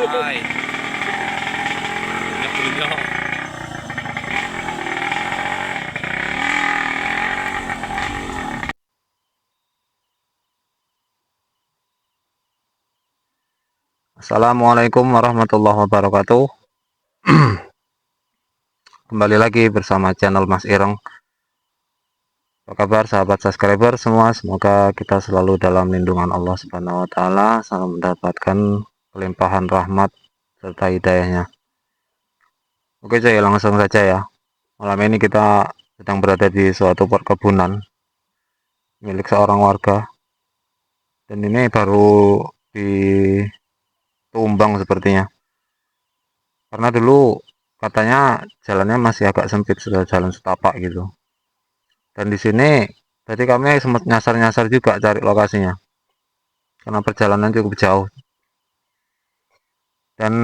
Ay, punya. Assalamualaikum warahmatullahi wabarakatuh. Kembali lagi bersama channel Mas Ireng. Apa kabar sahabat subscriber semua? Semoga kita selalu dalam lindungan Allah Subhanahu wa taala, selalu mendapatkan kelimpahan rahmat serta hidayahnya. Oke, saya langsung saja ya. Malam ini kita sedang berada di suatu perkebunan milik seorang warga. Dan ini baru ditumbang sepertinya. Karena dulu katanya jalannya masih agak sempit, sudah jalan setapak gitu. Dan di sini tadi kami sempat nyasar-nyasar juga cari lokasinya karena perjalanan cukup jauh. Dan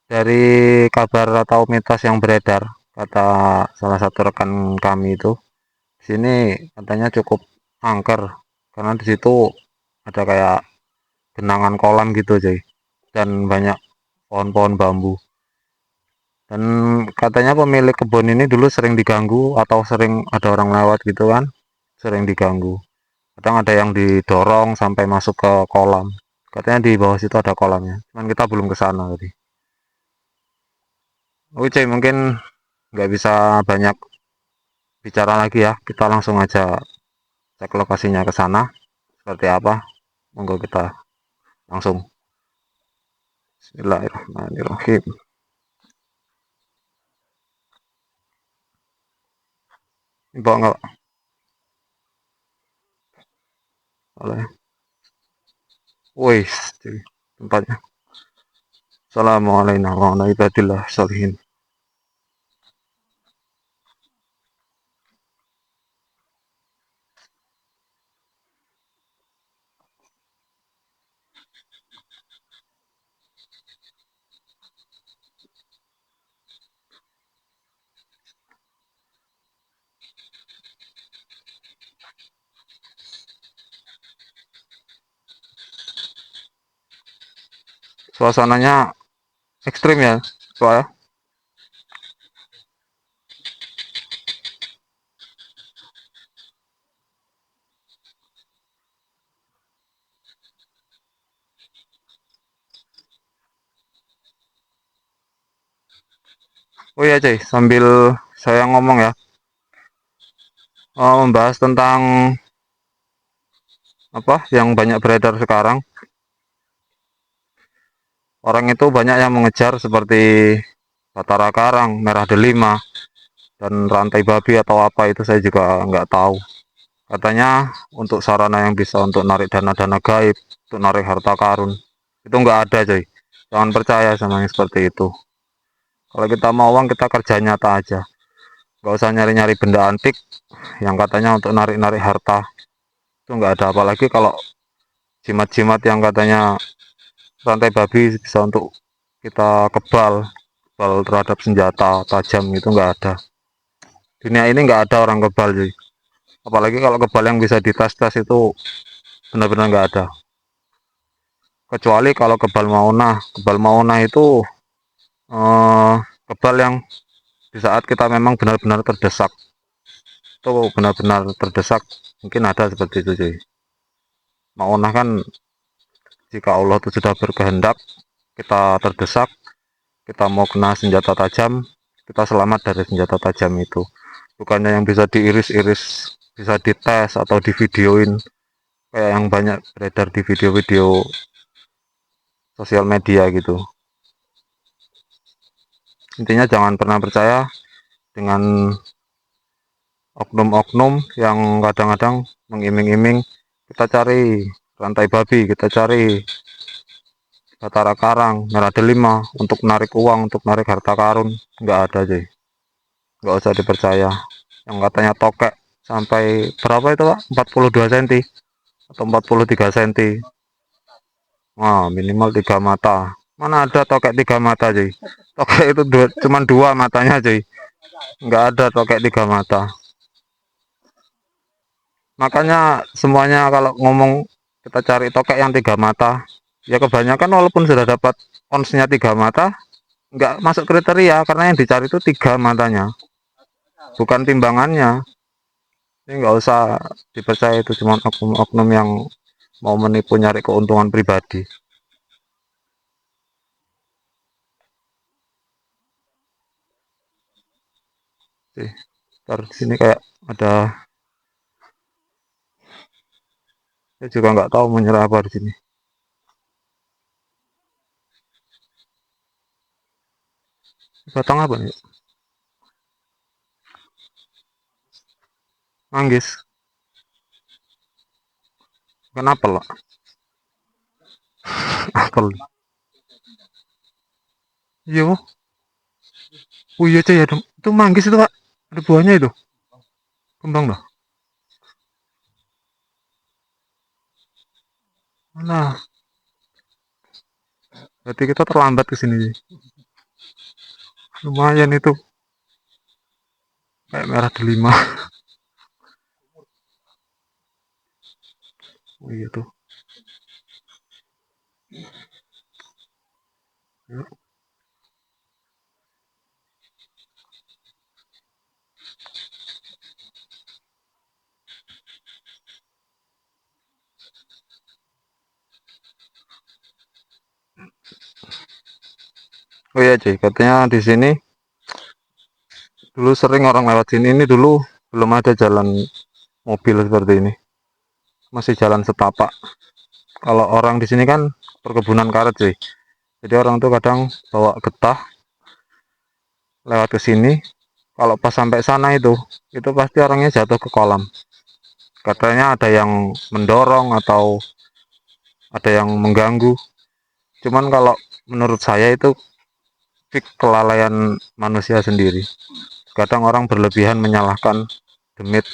dari kabar atau mitos yang beredar, kata salah satu rekan kami itu, di sini katanya cukup angker karena di situ ada kayak genangan kolam gitu, cuy. Dan banyak pohon-pohon bambu. Dan katanya pemilik kebun ini dulu sering diganggu atau sering ada orang lewat gitu kan, sering diganggu. Kadang ada yang didorong sampai masuk ke kolam. Katanya di bawah situ ada kolamnya. Cuman kita belum ke sana tadi. Oke, cuy, mungkin nggak bisa banyak bicara lagi ya. Kita langsung aja cek lokasinya ke sana. Seperti apa? Monggo kita langsung. Bismillahirrahmanirrahim. Bawa nggak oleh. Wih, tempatnya. Assalamualaikum warahmatullahi wabarakatuh. Suasananya ekstrim ya, soalnya. Oh iya, cuy, sambil saya ngomong ya, membahas tentang apa yang banyak beredar sekarang. Orang itu banyak yang mengejar seperti batara karang, merah delima, dan rantai babi atau apa itu saya juga nggak tahu. Katanya untuk sarana yang bisa untuk narik dana-dana gaib, untuk narik harta karun. Itu nggak ada, coy. Jangan percaya sama yang seperti itu. Kalau kita mau uang, kita kerja nyata aja. Nggak usah nyari-nyari benda antik yang katanya untuk narik-narik harta. Itu nggak ada. Apalagi kalau jimat-jimat yang katanya rantai babi bisa untuk kita kebal terhadap senjata tajam, itu nggak ada. Dunia ini nggak ada orang kebal, cuy. Apalagi kalau kebal yang bisa dites-tes itu benar-benar nggak ada. Kecuali kalau kebal maunah itu eh, kebal yang di saat kita memang benar-benar terdesak, itu benar-benar terdesak, mungkin ada seperti itu, cuy. Maunah kan Jika Allah itu sudah berkehendak, kita terdesak, kita mau kena senjata tajam, kita selamat dari senjata tajam itu. Bukannya yang bisa diiris-iris, bisa dites atau divideoin kayak yang banyak beredar di video-video sosial media gitu. Intinya jangan pernah percaya dengan oknum-oknum yang kadang-kadang mengiming-iming kita cari rantai babi, kita cari Batara Karang, Merah Delima untuk narik uang, untuk narik harta karun. Nggak ada sih, nggak usah dipercaya. Yang katanya tokek sampai berapa itu Pak? 42 cm atau 43 cm. Wah, minimal 3 mata. Mana ada tokek 3 mata sih? Tokek itu cuman 2 matanya sih. Nggak ada tokek 3 mata. Makanya semuanya kalau ngomong kita cari tokek yang 3 mata, ya kebanyakan walaupun sudah dapat onsnya 3 mata, nggak masuk kriteria karena yang dicari itu 3 matanya, bukan timbangannya. Ini nggak usah dipercaya, itu cuma oknum-oknum yang mau menipu nyari keuntungan pribadi. Sih, ntar di sini kayak ada, saya juga nggak tahu menyerah apa di sini. Batang apa nih? Manggis. Kenapa lah? Apel. Iya, oh iya cuy, ada itu manggis itu Pak. Ada buahnya itu. Kembang dah. Nah, berarti kita terlambat ke sini. Lumayan itu, kayak merah delima. Oh iya tuh. Oh iya cuy, katanya di sini dulu sering orang lewat sini. Ini dulu belum ada jalan mobil seperti ini, masih jalan setapak. Kalau orang di sini kan perkebunan karet sih, jadi orang tuh kadang bawa getah lewat ke sini. Kalau pas sampai sana itu pasti orangnya jatuh ke kolam. Katanya ada yang mendorong atau ada yang mengganggu. Cuman kalau menurut saya itu fik kelalaian manusia sendiri. Kadang orang berlebihan menyalahkan demit.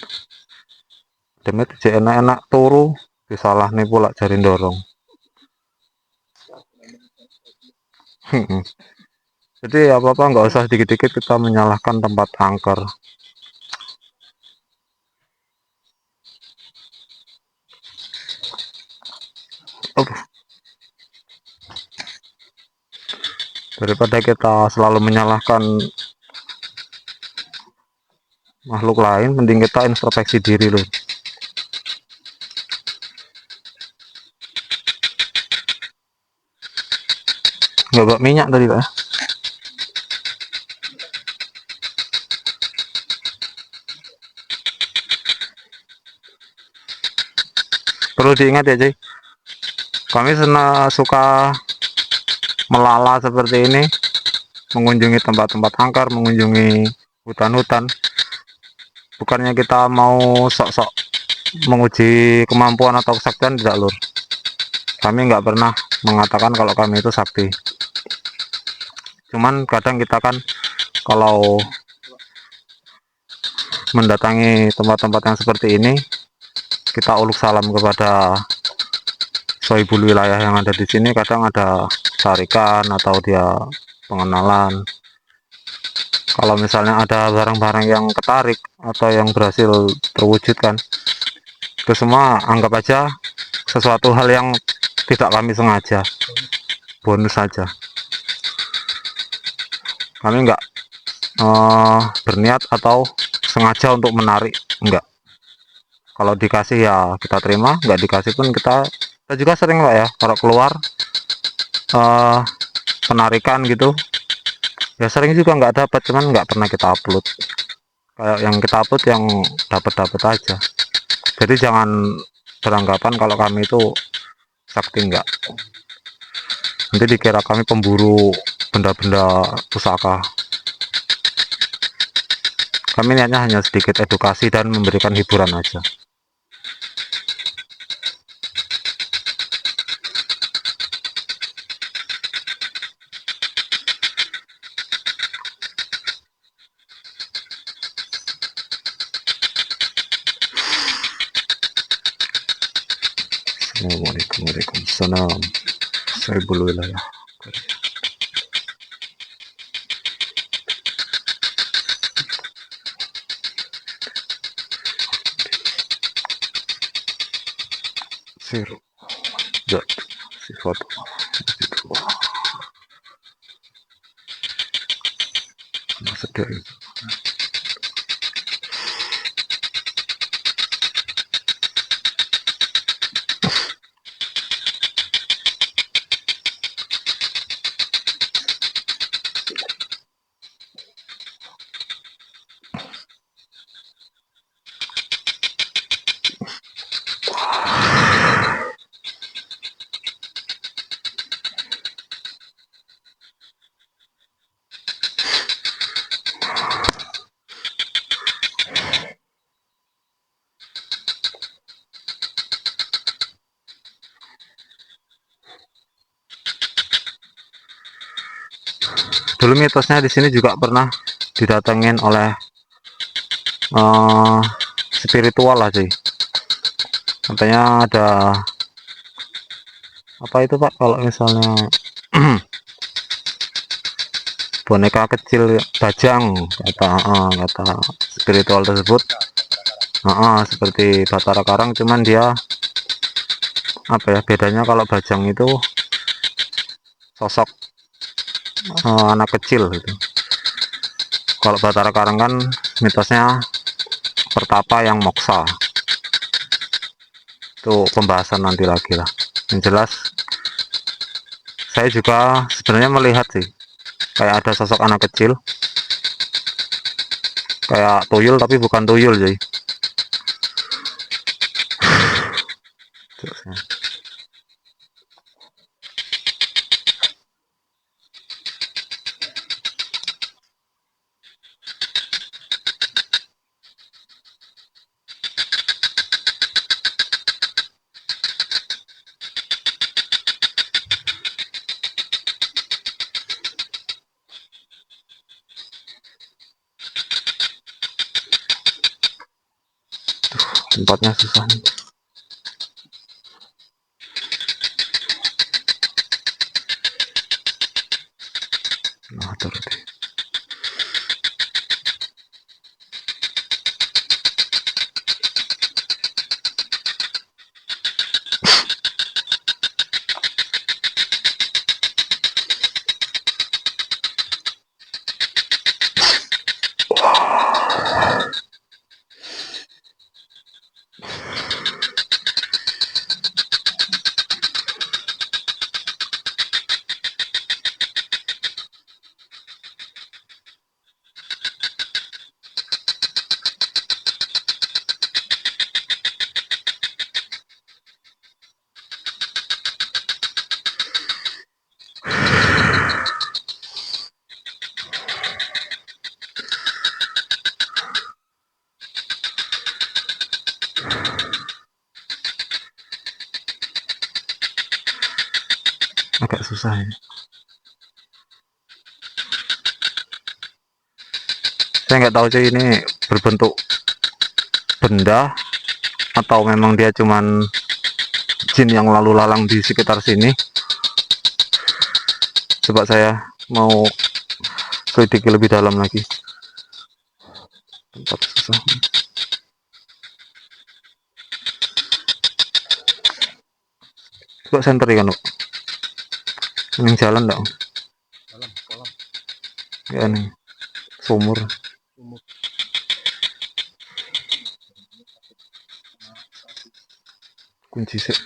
Demit enak-enak turu, disalah nih pula jari dorong. Jadi apa-apa nggak usah dikit-dikit kita menyalahkan tempat angker. Oh, daripada kita selalu menyalahkan makhluk lain, mending kita introspeksi diri loh. Nggak bawa minyak tadi Pak. Perlu diingat ya cuy, kami suka melala seperti ini, mengunjungi tempat-tempat angker, mengunjungi hutan-hutan. Bukannya kita mau sok-sok menguji kemampuan atau kesaktian, tidak lur. Kami nggak pernah mengatakan kalau kami itu sakti. Cuman kadang kita kan kalau mendatangi tempat-tempat yang seperti ini, kita uluk salam kepada sohibul wilayah yang ada di sini. Kadang ada tarikan atau dia pengenalan. Kalau misalnya ada barang-barang yang ketarik atau yang berhasil terwujudkan, itu semua anggap aja sesuatu hal yang tidak kami sengaja, bonus saja. Kami nggak berniat atau sengaja untuk menarik, enggak. Kalau dikasih ya kita terima, nggak dikasih pun kita Kita juga sering Pak ya kalau keluar penarikan gitu ya, sering juga nggak dapat, cuman nggak pernah kita upload. Kayak yang kita upload yang dapat aja. Jadi jangan beranggapan kalau kami itu sakti, enggak. Nanti dikira kami pemburu benda-benda pusaka. Kami niatnya hanya sedikit edukasi dan memberikan hiburan aja. Assalamualaikum warahmatullahi wabarakatuh. Saya bulu wilayah. Zero. Zat. Sifat. Maksudnya itu. Dulu mitosnya di sini juga pernah didatengin oleh spiritual lah sih. Katanya ada apa itu Pak, kalau misalnya boneka kecil bajang, kata spiritual tersebut, seperti Batara Karang, cuman dia apa ya bedanya, kalau bajang itu sosok anak kecil gitu. Kalau Batara Karang kan mitosnya pertapa yang moksa. Itu pembahasan nanti lagi lah. Yang jelas saya juga sebenarnya melihat sih kayak ada sosok anak kecil, kayak tuyul tapi bukan tuyul jadi. Tempatnya susah nih. Nah, terus deh. Agak susah ya. Saya nggak tahu sih ini berbentuk benda atau memang dia cuman jin yang lalu lalang di sekitar sini. Coba saya mau selidiki lebih dalam lagi. Tempat susah. Coba center kan, yang jalan dong. Kolam. Ya nih, sumur. Kunci sih.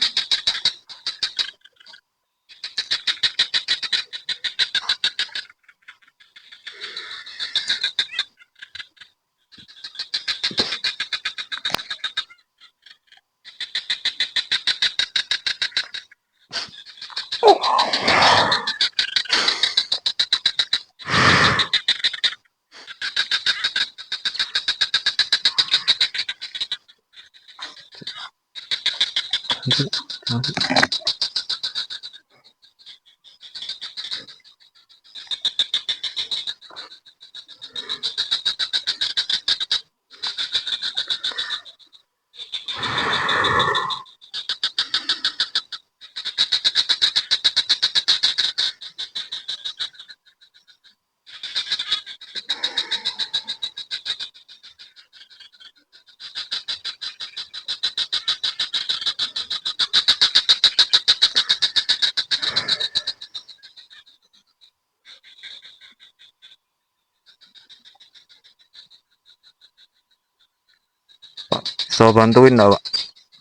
So bantuin enggak, Pak?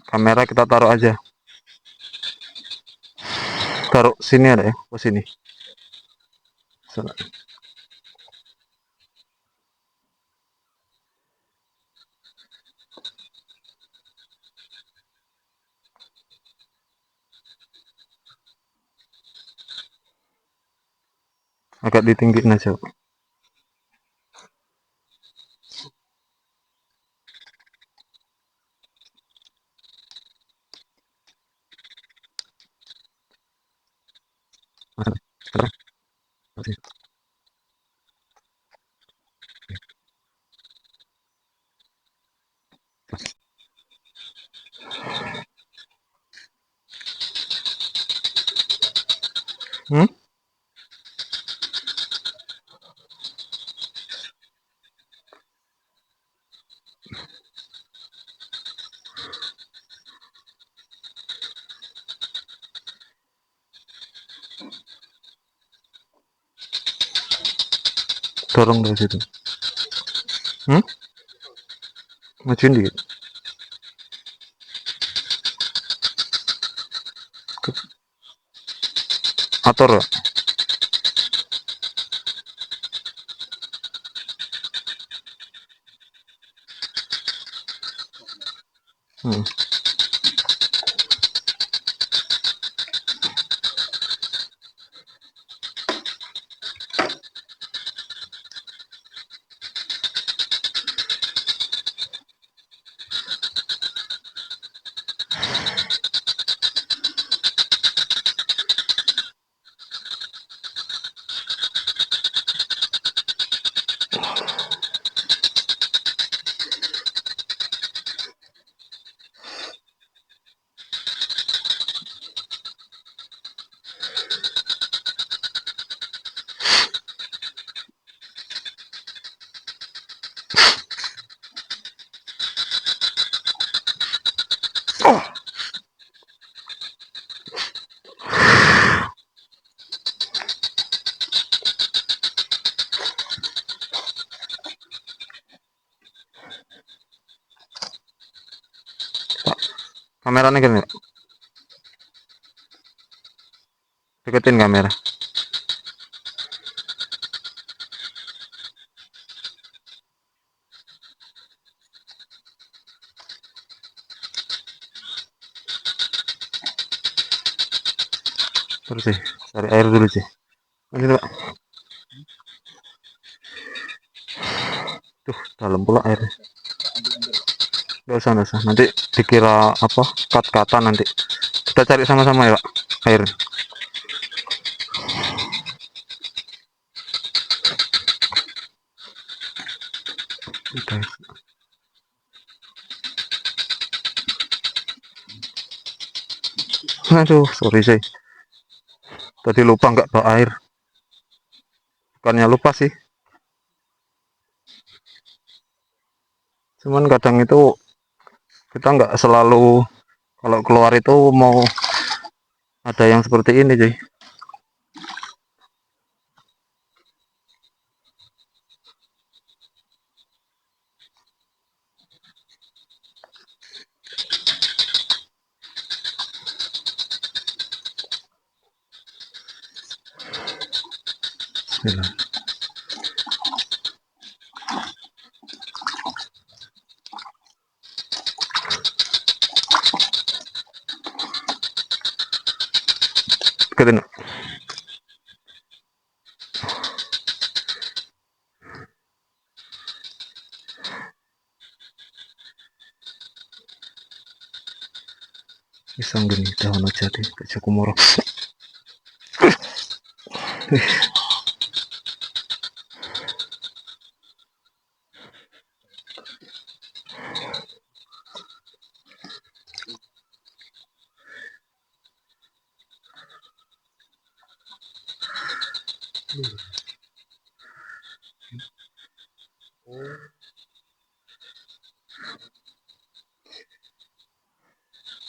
Kamera kita taruh aja. Taruh sini ada ya, ke sini. Agak ditinggiin aja, Pak. Hmm? Dorong dari situ. Hmm? Majuin dikit. Atur ya? Hmm. Oh. Pak, kameranya gini, Pak. Deketin kamera. Terus sih, cari air dulu sih. Lanjut, Pak. Tuh, dalam pula air. Gak usah. Nanti dikira apa? Kat-katan nanti. Kita cari sama-sama ya, Pak. Air. Udah. Aduh, sorry sih. Tadi lupa nggak bawa air. Bukannya lupa sih. Cuman kadang itu kita nggak selalu kalau keluar itu mau ada yang seperti ini, cuy. Bismillah. deketin. Isang gini daun aja deh kayak kumoro.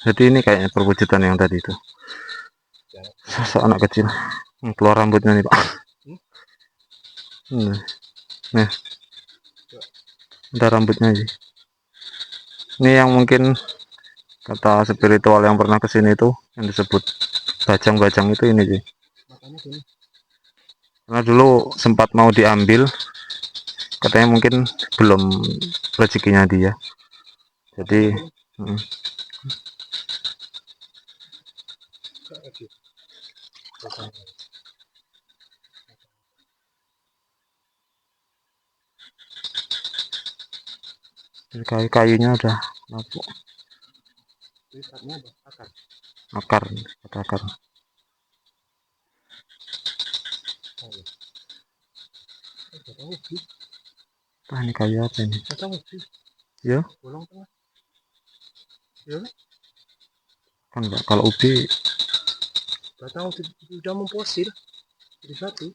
Jadi ini kayaknya perwujudan yang tadi itu. Sosok anak kecil. Keluar rambutnya nih, Pak. Nih. Ada rambutnya aja. Ini yang mungkin kata spiritual yang pernah kesini itu yang disebut bajang-bajang itu ini sih. Karena dulu sempat mau diambil, katanya mungkin belum rezekinya dia. Jadi kayu-kayunya udah lapuk. Akar. Ini kayu apa ini? Ya. Kan enggak, kalau ubi batang udah memfosil jadi batu.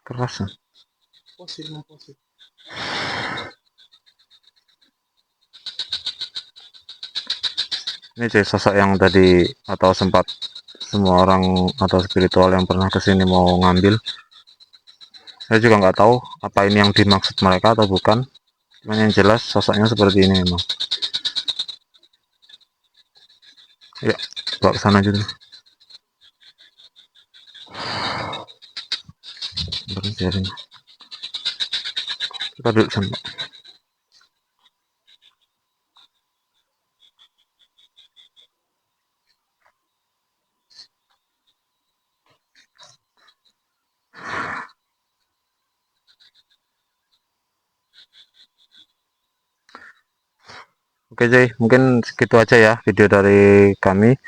keras. Memfosil. Ini sih sosok yang tadi atau sempat semua orang atau spiritual yang pernah kesini mau ngambil. Saya juga nggak tahu apa ini yang dimaksud mereka atau bukan. Cuman yang jelas sosoknya seperti ini memang. Ya, bawa ke sana aja dulu. Berjaring. Kita duduk sana. Oke Jay, mungkin segitu aja ya video dari kami.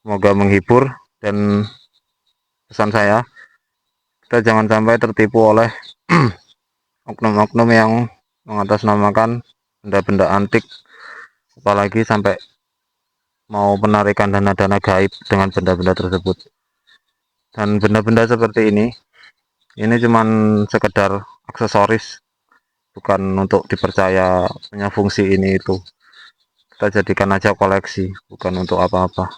Semoga menghibur dan pesan saya, kita jangan sampai tertipu oleh oknum-oknum yang mengatasnamakan benda-benda antik, apalagi sampai mau penarikan dana-dana gaib dengan benda-benda tersebut. Dan benda-benda seperti ini cuman sekedar aksesoris, bukan untuk dipercaya punya fungsi ini itu. Kita jadikan aja koleksi, bukan untuk apa-apa.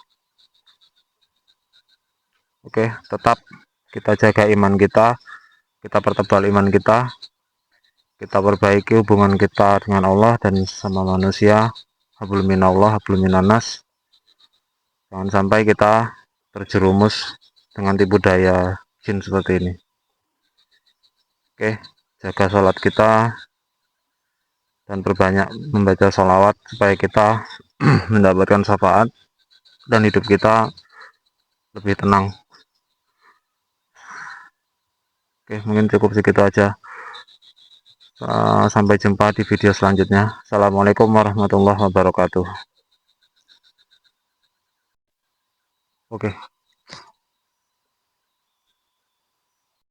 Oke, tetap kita jaga iman kita pertebal iman kita perbaiki hubungan kita dengan Allah dan sama manusia. Hablum minallah, hablum minannas. Jangan sampai kita terjerumus dengan tipu daya jin seperti ini. Oke, jaga sholat kita dan perbanyak membaca sholawat supaya kita mendapatkan syafaat dan hidup kita lebih tenang. Oke, mungkin cukup segitu aja. Sampai jumpa di video selanjutnya. Assalamualaikum warahmatullahi wabarakatuh. Oke.